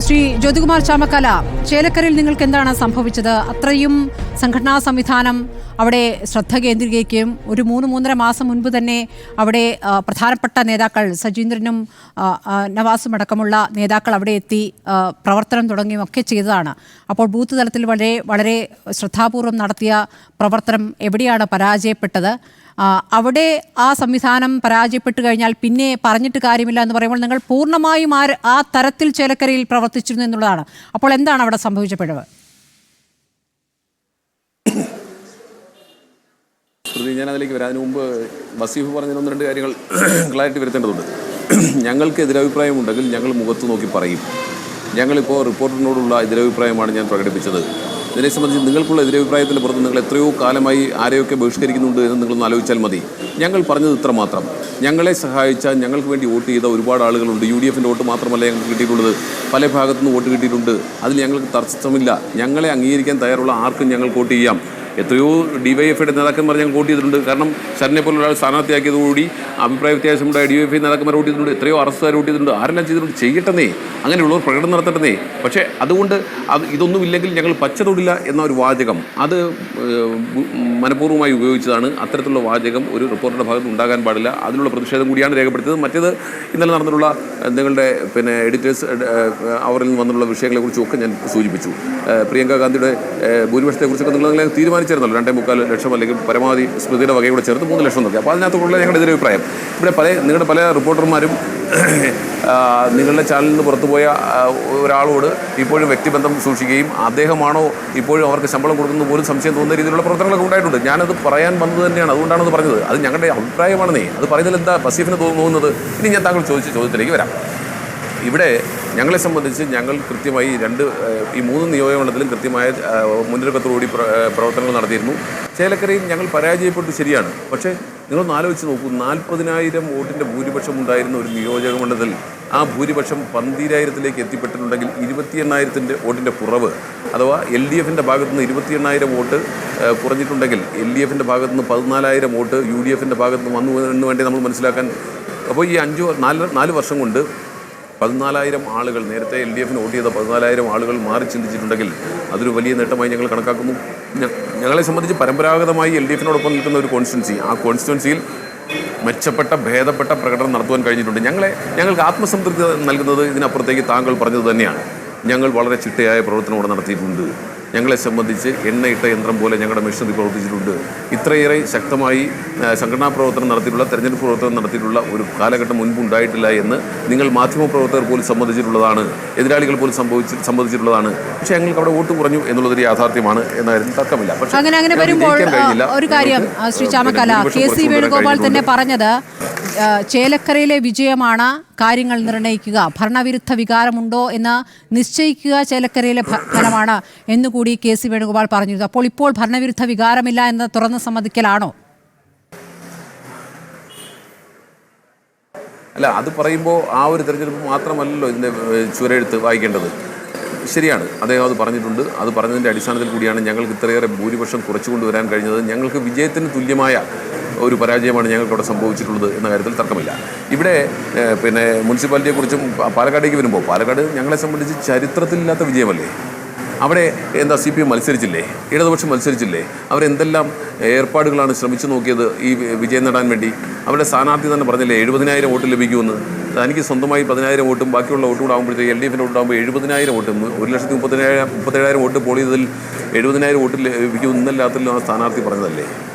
ശ്രീ ജ്യോതികുമാർ ചാമക്കാല, ചേലക്കരയിൽ നിങ്ങൾക്ക് എന്താണ് സംഭവിച്ചത്? അത്രയും സംഘടനാ സംവിധാനം അവിടെ ശ്രദ്ധ കേന്ദ്രീകരിക്കുകയും ഒരു 3-3.5 മാസം മുൻപ് തന്നെ അവിടെ പ്രധാനപ്പെട്ട നേതാക്കൾ സജീന്ദ്രനും നവാസും അടക്കമുള്ള നേതാക്കൾ അവിടെ എത്തി പ്രവർത്തനം തുടങ്ങുകയും ഒക്കെ ചെയ്തതാണ്. അപ്പോൾ ബൂത്ത് തലത്തിൽ വളരെ വളരെ ശ്രദ്ധാപൂർവം നടത്തിയ പ്രവർത്തനം എവിടെയാണ് പരാജയപ്പെട്ടത്? അവിടെ ആ സംവിധാനം പരാജയപ്പെട്ടു കഴിഞ്ഞാൽ പിന്നെ പറഞ്ഞിട്ട് കാര്യമില്ല എന്ന് പറയുമ്പോൾ നിങ്ങൾ പൂർണ്ണമായും ആ തരത്തിൽ ചേലക്കരയിൽ പ്രവർത്തിച്ചിരുന്നു എന്നുള്ളതാണ്. അപ്പോൾ എന്താണ് അവിടെ സംഭവിച്ച പിഴവ്? ഞാൻ അതിലേക്ക് വരാതിന് മുമ്പ് വസീഫ് പറഞ്ഞ 1-2 കാര്യങ്ങൾ ക്ലാരിറ്റി വരുത്തേണ്ടതുണ്ട്. ഞങ്ങൾക്ക് എതിരഭിപ്രായമുണ്ടെങ്കിൽ ഞങ്ങൾ മുഖത്ത് നോക്കി പറയും. ഞങ്ങളിപ്പോൾ റിപ്പോർട്ടറിനോടുള്ള എതിരഭിപ്രായമാണ് ഞാൻ പ്രകടിപ്പിച്ചത്. ഇതിനെ സംബന്ധിച്ച് നിങ്ങൾക്കുള്ള എതിരഭിപ്രായത്തിൻ്റെ പുറത്ത് നിങ്ങൾ എത്രയോ കാലമായി ആരെയൊക്കെ ബഹിഷ്കരിക്കുന്നുണ്ട് എന്ന് നിങ്ങളൊന്ന് ആലോചിച്ചാൽ മതി. ഞങ്ങൾ പറഞ്ഞത് ഇത്ര മാത്രം. ഞങ്ങളെ സഹായിച്ച, ഞങ്ങൾക്ക് വേണ്ടി വോട്ട് ചെയ്ത ഒരുപാട് ആളുകളുണ്ട്. UDF വോട്ട് മാത്രമല്ല ഞങ്ങൾക്ക് കിട്ടിയിട്ടുള്ളത്, പല ഭാഗത്തുനിന്ന് വോട്ട് കിട്ടിയിട്ടുണ്ട്. അതിൽ ഞങ്ങൾക്ക് തർക്കമില്ല. ഞങ്ങളെ അംഗീകരിക്കാൻ തയ്യാറുള്ള ആർക്കും ഞങ്ങൾക്ക് വോട്ട് ചെയ്യാം. എത്രയോ DYFയുടെ നേതാക്കന്മാർ ഞങ്ങൾ വോട്ട് ചെയ്തിട്ടുണ്ട്. കാരണം ശരണ്യെ പോലുള്ള ഒരാൾ സ്ഥാനാർത്ഥിയാക്കിയതോടുകൂടി അഭിപ്രായ വ്യത്യാസമുണ്ടായ DYFI നേതാക്കന്മാർ വോട്ട് ചെയ്തിട്ടുണ്ട്. എത്രയോ അറസ്റ്റുകാർ വോട്ട് ചെയ്തിട്ടുണ്ട്. ആരെല്ലാം ചെയ്തിട്ടുണ്ട്, ചെയ്യട്ടെന്നേ, അങ്ങനെയുള്ളവർ പ്രകടനം നടത്തട്ടെന്നേ. പക്ഷേ അതുകൊണ്ട് ഇതൊന്നുമില്ലെങ്കിൽ ഞങ്ങൾ പച്ച തൊടില്ല എന്ന ഒരു വാചകം അത് മനഃപൂർവ്വമായി ഉപയോഗിച്ചതാണ്. അത്തരത്തിലുള്ള വാചകം ഒരു റിപ്പോർട്ടറുടെ ഭാഗത്ത് ഉണ്ടാകാൻ പാടില്ല. അതിനുള്ള പ്രതിഷേധം കൂടിയാണ് രേഖപ്പെടുത്തിയത്. മറ്റേത് ഇന്നലെ നടന്നിട്ടുള്ള നിങ്ങളുടെ എഡിറ്റേഴ്സ് അവരിൽ നിന്ന് വന്നിട്ടുള്ള വിഷയങ്ങളെക്കുറിച്ചും ഒക്കെ ഞാൻ സൂചിപ്പിച്ചു. പ്രിയങ്ക ഗാന്ധിയുടെ ഭൂരിപക്ഷത്തെക്കുറിച്ചൊക്കെ നിങ്ങൾ തീരുമാനിച്ചിരുന്നല്ലോ. 2.25 ലക്ഷം അല്ലെങ്കിൽ പരമാവധി സ്മൃതിയുടെ വകയോടെ ചേർത്ത് 3 ലക്ഷം നോക്കി. അപ്പോൾ അതിനകത്തുള്ള ഞങ്ങളുടെ എതിരഭിപ്രായം ഇവിടെ നിങ്ങളുടെ പല റിപ്പോർട്ടർമാരും നിങ്ങളുടെ ചാനലിൽ നിന്ന് പുറത്തുപോയ ഒരാളോട് ഇപ്പോഴും വ്യക്തിബന്ധം സൂക്ഷിക്കുകയും അദ്ദേഹമാണോ ഇപ്പോഴും അവർക്ക് ശമ്പളം കൊടുക്കുന്നത് പോലും സംശയം തോന്നുന്ന രീതിയിലുള്ള പ്രവർത്തനങ്ങളൊക്കെ ഉണ്ടായിട്ടുണ്ട്. ഞാനത് പറയാൻ വന്നത് തന്നെയാണ്, അതുകൊണ്ടാണത് പറഞ്ഞത്. അത് ഞങ്ങളുടെ അഭിപ്രായമാണെന്നേ. അത് പറയുന്നതിൽ എന്താ വസീഫിന് തോന്നുന്നത്? ഇനി ഞാൻ താങ്കൾ ചോദിച്ച ചോദ്യത്തിലേക്ക് വരാം. ഇവിടെ ഞങ്ങളെ സംബന്ധിച്ച് ഞങ്ങൾ കൃത്യമായി ഈ 3 നിയോജകമണ്ഡലത്തിലും കൃത്യമായ മുന്നൊരുക്കത്തോടുകൂടി പ്രവർത്തനങ്ങൾ നടത്തിയിരുന്നു. ചേലക്കരയിൽ ഞങ്ങൾ പരാജയപ്പെട്ടു, ശരിയാണ്. പക്ഷേ നിങ്ങളൊന്ന് ആലോചിച്ച് നോക്കൂ, 40,000 വോട്ടിൻ്റെ ഭൂരിപക്ഷം ഉണ്ടായിരുന്ന ഒരു നിയോജകമണ്ഡലത്തിൽ ആ ഭൂരിപക്ഷം 12,000-ലേക്ക് എത്തിപ്പെട്ടിട്ടുണ്ടെങ്കിൽ 28,000 വോട്ടിൻ്റെ കുറവ്, അഥവാ LDFൻ്റെ ഭാഗത്തുനിന്ന് 28,000 വോട്ട് കുറഞ്ഞിട്ടുണ്ടെങ്കിൽ LDFൻ്റെ ഭാഗത്തുനിന്ന് 14,000 വോട്ട് UDFൻ്റെ ഭാഗത്തുനിന്ന് വന്നു എന്ന് വേണ്ടി നമ്മൾ മനസ്സിലാക്കാൻ. അപ്പോൾ ഈ 4 വർഷം കൊണ്ട് 14,000 ആളുകൾ, നേരത്തെ LDFന് വോട്ട് ചെയ്ത 14,000 ആളുകൾ മാറി ചിന്തിച്ചിട്ടുണ്ടെങ്കിൽ അതൊരു വലിയ നേട്ടമായി ഞങ്ങൾ കണക്കാക്കുന്നു. ഞങ്ങളെ സംബന്ധിച്ച് പരമ്പരാഗതമായി LDFനോടൊപ്പം നിൽക്കുന്ന ഒരു കോൺസ്റ്റിറ്റ്യുവൻസി, ആ കോൺസ്റ്റിറ്റ്യുവൻസിയിൽ മെച്ചപ്പെട്ട ഭേദപ്പെട്ട പ്രകടനം നടത്തുവാൻ കഴിഞ്ഞിട്ടുണ്ട്. ഞങ്ങൾക്ക് ആത്മസംതൃപ്തി നൽകുന്നത് ഇതിനപ്പുറത്തേക്ക് താങ്കൾ പറഞ്ഞത് തന്നെയാണ്. ഞങ്ങൾ വളരെ ചിട്ടയായ പ്രവർത്തനം ഇവിടെ നടത്തിയിട്ടുണ്ട്. ഞങ്ങളെ സംബന്ധിച്ച് എണ്ണയിട്ട യന്ത്രം പോലെ ഞങ്ങളുടെ മെഷീനറി പ്രവർത്തിച്ചിട്ടുണ്ട്. ഇത്രയേറെ ശക്തമായി സംഘടനാ പ്രവർത്തനം നടത്തിയിട്ടുള്ള, തെരഞ്ഞെടുപ്പ് പ്രവർത്തനം നടത്തിയിട്ടുള്ള ഒരു കാലഘട്ടം മുൻപുണ്ടായിട്ടില്ല എന്ന് നിങ്ങൾ മാധ്യമപ്രവർത്തകർ പോലും സമ്മതിച്ചിട്ടുള്ളതാണ്, എതിരാളികൾ പോലും സമ്മതിച്ചിട്ടുള്ളതാണ്. പക്ഷേ ഞങ്ങൾക്ക് അവിടെ വോട്ട് കുറഞ്ഞു എന്നുള്ളതൊരു യാഥാർത്ഥ്യമാണ് എന്ന കാര്യത്തിൽ തർക്കമില്ല. പക്ഷേ അങ്ങനെ വരുമ്പോൾ ഒരു കാര്യം ശ്രീ ചാമക്കാല, KC വേണുഗോപാൽ തന്നെ പറഞ്ഞത് ചേലക്കരയിലെ വിജയമാണ് കാര്യങ്ങൾ നിർണ്ണയിക്കുക, ഭരണവിരുദ്ധ വികാരമുണ്ടോ എന്ന് നിശ്ചയിക്കുക ചേലക്കരയിലെ ഫലമാണ് എന്നുകൂടി KC വേണുഗോപാൽ പറഞ്ഞിരുന്നു. അപ്പോൾ ഇപ്പോൾ ഭരണവിരുദ്ധ വികാരമില്ല എന്ന് തുറന്ന് സമ്മതിക്കലാണോ? അല്ല, അത് പറയുമ്പോൾ ആ ഒരു തെരഞ്ഞെടുപ്പ് മാത്രമല്ലല്ലോ ഇതിൻ്റെ ചുവരെഴുത്ത് വായിക്കേണ്ടത്. ശരിയാണ്, അദ്ദേഹം അത് പറഞ്ഞിട്ടുണ്ട്. അത് പറഞ്ഞതിൻ്റെ അടിസ്ഥാനത്തിൽ കൂടിയാണ് ഞങ്ങൾക്ക് ഇത്രയേറെ ഭൂരിപക്ഷം കുറച്ചു കൊണ്ടുവരാൻ കഴിഞ്ഞത്. ഞങ്ങൾക്ക് വിജയത്തിന് തുല്യമായ ഒരു പരാജയമാണ് ഞങ്ങൾക്കവിടെ സംഭവിച്ചിട്ടുള്ളത് എന്ന കാര്യത്തിൽ തർക്കമില്ല. ഇവിടെ മുനിസിപ്പാലിറ്റിയെക്കുറിച്ചും പാലക്കാടേക്ക് വരുമ്പോൾ, പാലക്കാട് ഞങ്ങളെ സംബന്ധിച്ച് ചരിത്രത്തിലില്ലാത്ത വിജയമല്ലേ. അവിടെ എന്താ CPM മത്സരിച്ചില്ലേ, ഇടതുപക്ഷം മത്സരിച്ചില്ലേ, അവരെന്തെല്ലാം ഏർപ്പാടുകളാണ് ശ്രമിച്ചു നോക്കിയത് ഈ വിജയം നേടാൻ വേണ്ടി. അവരുടെ സ്ഥാനാർത്ഥി തന്നെ പറഞ്ഞില്ലേ 70,000 വോട്ട് ലഭിക്കുമെന്ന്. തനിക്ക് സ്വന്തമായി 10,000 വോട്ടും ബാക്കിയുള്ള വോട്ട് കൂടെ ആകുമ്പോഴത്തേക്ക് LDFൻ്റെ വോട്ടാകുമ്പോൾ 70,000 വോട്ട്, 1,37,000 വോട്ട് പോൾ ചെയ്തതിൽ 70,000 വോട്ട് ലഭിക്കും ഇന്നല്ലാത്തിലും ആ സ്ഥാനാർത്ഥി പറഞ്ഞതല്ലേ.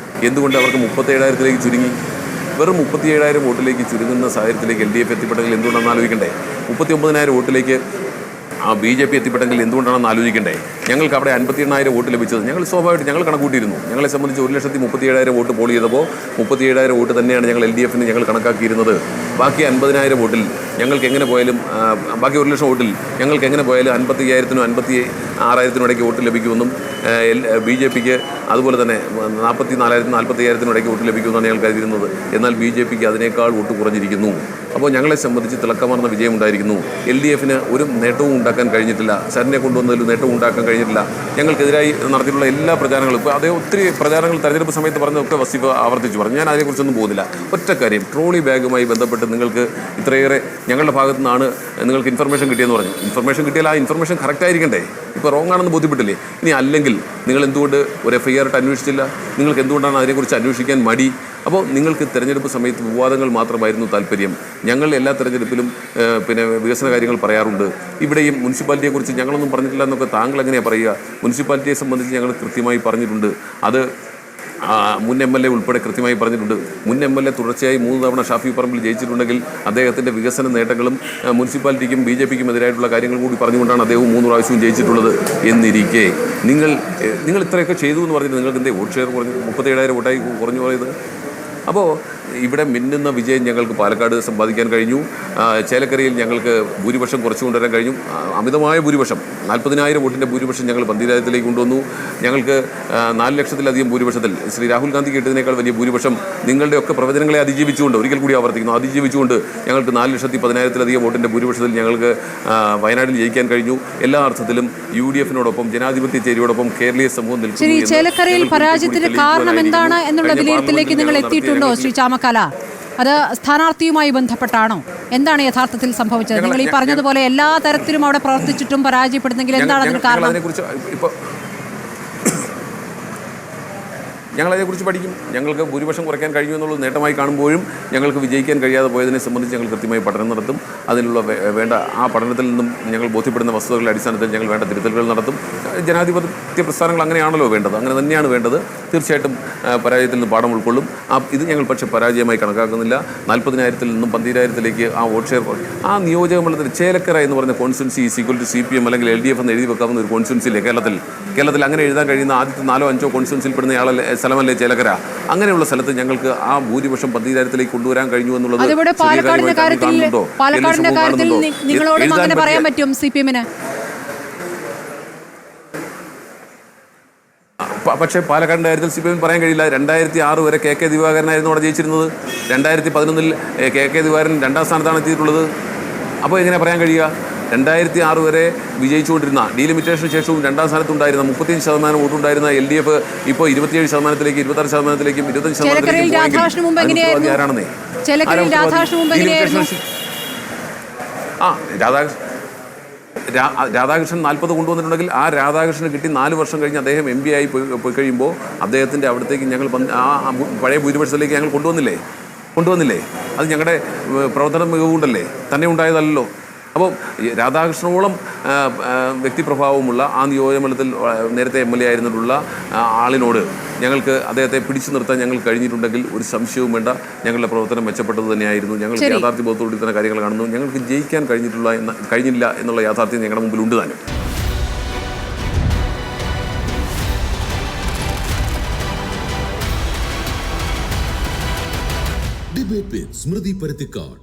എന്തുകൊണ്ട് അവർക്ക് 37,000-ലേക്ക് ചുരുങ്ങി? വെറും 37,000 വോട്ടിലേക്ക് ചുരുങ്ങുന്ന സാഹചര്യത്തിലേക്ക് LDF എത്തിപ്പെട്ടെങ്കിൽ എന്തുകൊണ്ടാണെന്ന് ആലോചിക്കണ്ടേ? 39,000 വോട്ടിലേക്ക് BJP എത്തിപ്പെട്ടെങ്കിൽ എന്തുകൊണ്ടാണെന്ന് ആലോചിക്കണ്ടേ? ഞങ്ങൾക്ക് അവിടെ 58,000 വോട്ട് ലഭിച്ചത് ഞങ്ങൾ സ്വാഭാവികമായിട്ട് ഞങ്ങൾ കണക്കൂട്ടിയിരുന്നു. ഞങ്ങളെ സംബന്ധിച്ച് 1,37,000 വോട്ട് പോൾ ചെയ്തപ്പോൾ 37,000 വോട്ട് തന്നെയാണ് ഞങ്ങൾ LDFന് ഞങ്ങൾ കണക്കാക്കിയിരുന്നത്. ബാക്കി 50,000 വോട്ടിൽ ഞങ്ങൾക്ക് എങ്ങനെ പോയാലും, ബാക്കി 1 ലക്ഷം വോട്ടിൽ ഞങ്ങൾക്ക് എങ്ങനെ പോയാലും 55,000-നും 56,000-നും ഇടയ്ക്ക് വോട്ട് ലഭിക്കുമെന്നും BJPക്ക് അതുപോലെ തന്നെ 44,000-നും 45,000-നും ഇടയ്ക്ക് വോട്ട് ലഭിക്കുമെന്നാണ് ഞങ്ങൾ കരുതിയിരുന്നത്. എന്നാൽ BJPക്ക് അതിനേക്കാൾ വോട്ട് കുറഞ്ഞിരിക്കുന്നു. അപ്പോൾ ഞങ്ങളെ സംബന്ധിച്ച് തിളക്കമാർന്ന വിജയമുണ്ടായിരിക്കുന്നു. LDFന് ഒരു നേട്ടവും ഉണ്ടാക്കാൻ കഴിഞ്ഞിട്ടില്ല. സരിനെ കൊണ്ടുവന്നതിൽ നേട്ടവും ഉണ്ടാക്കാൻ കഴിഞ്ഞിട്ടില്ല. ഞങ്ങൾക്കെതിരായി നടത്തിയിട്ടുള്ള എല്ലാ പ്രചാരണങ്ങളും ഇപ്പോൾ അതേ ഒത്തിരി പ്രചാരണങ്ങൾ തെരഞ്ഞെടുപ്പ് സമയത്ത് പറഞ്ഞതൊക്കെ വസീഫ് ആവർത്തിച്ചു പറഞ്ഞു. ഞാൻ അതിനെക്കുറിച്ചൊന്നും പോകുന്നില്ല. ഒറ്റ കാര്യം, ട്രോളി ബാഗുമായി ബന്ധപ്പെട്ട് നിങ്ങൾക്ക് ഇത്രയേറെ ഞങ്ങളുടെ ഭാഗത്തു നിന്നാണ് നിങ്ങൾക്ക് ഇൻഫർമേഷൻ കിട്ടിയെന്ന് പറഞ്ഞു. ഇൻഫർമേഷൻ കിട്ടിയാൽ ആ ഇൻഫർമേഷൻ കറക്റ്റ് ആയിരിക്കണ്ടേ? ഇപ്പോൾ റോങ് ആണെന്ന് ബോധ്യപ്പെട്ടില്ലേ? ഇനി അല്ലെങ്കിൽ നിങ്ങൾ എന്തുകൊണ്ട് ഒരു FIR അന്വേഷിച്ചില്ല? നിങ്ങൾക്ക് എന്തുകൊണ്ടാണ് അതിനെക്കുറിച്ച് അന്വേഷിക്കാൻ മടി? അപ്പോൾ നിങ്ങൾക്ക് തെരഞ്ഞെടുപ്പ് സമയത്ത് വിവാദങ്ങൾ മാത്രമായിരുന്നു താല്പര്യം. ഞങ്ങൾ എല്ലാ തെരഞ്ഞെടുപ്പിലും വികസന കാര്യങ്ങൾ പറയാറുണ്ട്. ഇവിടെയും മുനിസിപ്പാലിറ്റിയെക്കുറിച്ച് ഞങ്ങളൊന്നും പറഞ്ഞിട്ടില്ല എന്നൊക്കെ താങ്കൾ എങ്ങനെയാണ് പറയുക? മുനിസിപ്പാലിറ്റിയെ സംബന്ധിച്ച് ഞങ്ങൾ കൃത്യമായി പറഞ്ഞിട്ടുണ്ട്. അത് മുൻ MLA ഉൾപ്പെടെ കൃത്യമായി പറഞ്ഞിട്ടുണ്ട്. മുൻ MLA തുടർച്ചയായി 3 തവണ ഷാഫി പറമ്പിൽ ജയിച്ചിട്ടുണ്ടെങ്കിൽ അദ്ദേഹത്തിൻ്റെ വികസന നേട്ടങ്ങളും മുനിസിപ്പാലിറ്റിക്കും BJPക്കും എതിരായിട്ടുള്ള കാര്യങ്ങൾ കൂടി പറഞ്ഞുകൊണ്ടാണ് അദ്ദേഹം 3 പ്രാവശ്യവും ജയിച്ചിട്ടുള്ളത്. എന്നിരിക്കെ നിങ്ങൾ ഇത്രയൊക്കെ ചെയ്തു എന്ന് പറഞ്ഞിട്ട് നിങ്ങൾക്ക് എന്തേ വോട്ട് ഷെയർ കുറഞ്ഞു? 37,000 വോട്ടായി കുറഞ്ഞു പോയത്. അപ്പോൾ ഇവിടെ മിന്നുന്ന വിജയം ഞങ്ങൾക്ക് പാലക്കാട് സമ്പാദിക്കാൻ കഴിഞ്ഞു. ചേലക്കരയിൽ ഞങ്ങൾക്ക് ഭൂരിപക്ഷം കുറച്ചു കൊണ്ടുവരാൻ കഴിഞ്ഞു. അമിതമായ ഭൂരിപക്ഷം, 40,000 വോട്ടിൻ്റെ ഭൂരിപക്ഷം ഞങ്ങൾ പന്തീരാജ്യത്തിലേക്ക് കൊണ്ടുവന്നു. ഞങ്ങൾക്ക് 4 ലക്ഷത്തിലധികം ഭൂരിപക്ഷത്തിൽ ശ്രീ രാഹുൽ ഗാന്ധി കിട്ടിയതിനേക്കാൾ വലിയ ഭൂരിപക്ഷം നിങ്ങളുടെയൊക്കെ പ്രവചനങ്ങളെ അതിജീവിച്ചുകൊണ്ട്, ഒരിക്കൽ കൂടി ആവർത്തിക്കുന്നു, അതിജീവിച്ചുകൊണ്ട് ഞങ്ങൾക്ക് 4,10,000-ലധികം വോട്ടിൻ്റെ ഭൂരിപക്ഷത്തിൽ ഞങ്ങൾക്ക് വയനാട്ടിൽ ജയിക്കാൻ കഴിഞ്ഞു. എല്ലാ അർത്ഥത്തിലും UDFനോടൊപ്പം ജനാധിപത്യ ചേരിയോടൊപ്പം കേരളീയ സമൂഹം നിൽക്കുന്നു. ചേലക്കരയിൽ പരാജയത്തിന് കാരണം എന്താണ് എന്നുള്ള വിലയിരുത്തലിലേക്ക് നിങ്ങൾ എത്തിയിട്ടുണ്ടോ ശ്രീ ചാമക്കാല? അത് സ്ഥാനാർത്ഥിയുമായി ബന്ധപ്പെട്ടാണോ? എന്താണ് യഥാർത്ഥത്തിൽ സംഭവിച്ചത്? നിങ്ങൾ ഈ പറഞ്ഞതുപോലെ എല്ലാ തരത്തിലും അവിടെ പ്രവർത്തിച്ചിട്ടും പരാജയപ്പെടുന്നെങ്കിൽ എന്താണ് അതിന് കാരണം? ഞങ്ങളതിനെക്കുറിച്ച് പഠിക്കും. ഞങ്ങൾക്ക് ഭൂരിപക്ഷം കുറയ്ക്കാൻ കഴിഞ്ഞു എന്നുള്ളത് നേട്ടമായി കാണുമ്പോഴും ഞങ്ങൾക്ക് വിജയിക്കാൻ കഴിയാതെ പോയതിനെ സംബന്ധിച്ച് ഞങ്ങൾ കൃത്യമായി പഠനം നടത്തും. അതിനുള്ള വേണ്ട ആ പഠനത്തിൽ നിന്നും ഞങ്ങൾ ബോധ്യപ്പെടുന്ന വസ്തുതകളുടെ അടിസ്ഥാനത്തിൽ ഞങ്ങൾ വേണ്ട തിരുത്തലുകൾ നടത്തും. ജനാധിപത്യ പ്രസ്ഥാനങ്ങൾ അങ്ങനെയാണല്ലോ വേണ്ടത്, അങ്ങനെ തന്നെയാണ് വേണ്ടത്. തീർച്ചയായിട്ടും പരാജയത്തിൽ നിന്ന് പാഠം ഉൾക്കൊള്ളും. ഇത് ഞങ്ങൾ പക്ഷേ പരാജയമായി കണക്കാക്കുന്നില്ല. 40,000-ൽ നിന്നും 12,000-ലേക്ക് ആ വോട്ട് ഷെയർ, ആ നിയോജക മണ്ഡലത്തിൽ ചേലക്കര എന്ന് പറയുന്ന കോൺസ്റ്റിറ്റ്യുൻസി ഈക്വൽ ടു CPM അല്ലെങ്കിൽ LDF എന്ന് എഴുതി വെക്കാവുന്ന ഒരു കോൺസ്റ്റിറ്റ്യുൻസിയില്ലേ കേരളത്തിൽ അങ്ങനെ എഴുതാൻ കഴിയുന്ന ആദ്യത്തെ 4-5 കോൺസ്റ്റിറ്റ്യുൻസിയിൽ പെടുന്ന സ്ഥലമല്ലേ ചേലക്കര? അങ്ങനെയുള്ള സ്ഥലത്ത് ഞങ്ങൾക്ക് ആ ഭൂരിപക്ഷം 12,000-ലേക്ക് കൊണ്ടുവരാൻ കഴിഞ്ഞു എന്നുള്ളത് പാലക്കാടിന്റെ കാര്യത്തിൽ നിങ്ങളോടൊന്നും അങ്ങനെ പറയാൻ പറ്റും CPM-ന്? പക്ഷേ പാലക്കാടിൻ്റെ കാര്യത്തിൽ CPM പറയാൻ കഴിയില്ല. 2006 വരെ KK ദിവാകരനായിരുന്നു അവിടെ ജയിച്ചിരുന്നത്. 2011-ൽ KK ദിവാകരൻ 2ാം സ്ഥാനത്താണ് എത്തിയിട്ടുള്ളത്. അപ്പോൾ എങ്ങനെ പറയാൻ കഴിയുക? 2006 വരെ വിജയിച്ചുകൊണ്ടിരുന്ന, ഡീലിമിറ്റേഷന് ശേഷവും 2ാം സ്ഥാനത്തുണ്ടായിരുന്ന 35% വോട്ടുണ്ടായിരുന്ന LDF ഇപ്പോൾ 27%-ലേക്ക് 26%-ലേക്കും 25%-ലേക്കും ആരാണെന്നേ? രാധാകൃഷ്ണൻ 40 കൊണ്ടുവന്നിട്ടുണ്ടെങ്കിൽ ആ രാധാകൃഷ്ണന് കിട്ടി 4 വർഷം കഴിഞ്ഞ് അദ്ദേഹം MP ആയി പോയി കഴിയുമ്പോൾ അദ്ദേഹത്തിൻ്റെ അവിടത്തേക്ക് ഞങ്ങൾ പഴയ ഭൂരിപക്ഷത്തിലേക്ക് ഞങ്ങൾ കൊണ്ടുവന്നില്ലേ? അത് ഞങ്ങളുടെ പ്രവർത്തന മികവുകൊണ്ടല്ലേ, തന്നെ ഉണ്ടായതല്ലോ. അപ്പോൾ രാധാകൃഷ്ണനോളം വ്യക്തിപ്രഭാവമുള്ള ആ നിയോജകമണ്ഡലത്തിൽ നേരത്തെ MLA ആയിരുന്നിട്ടുള്ള ആളിനോട് ഞങ്ങൾക്ക് അദ്ദേഹത്തെ പിടിച്ചു നിർത്താൻ ഞങ്ങൾ കഴിഞ്ഞിട്ടുണ്ടെങ്കിൽ ഒരു സംശയവും വേണ്ട, ഞങ്ങളുടെ പ്രവർത്തനം മെച്ചപ്പെട്ടത് തന്നെയായിരുന്നു. ഞങ്ങൾ യാഥാർത്ഥ്യബോധത്തോടെ തന്നെ കാര്യങ്ങൾ കാണുന്നു. ഞങ്ങൾക്ക് ജയിക്കാൻ കഴിഞ്ഞില്ല എന്നുള്ള യാഥാർത്ഥ്യം ഞങ്ങളുടെ മുമ്പിൽ ഉണ്ട് താനും. ഡിബേറ്റ് വിത്ത് സ്മൃതി പരുത്തിക്കാട്.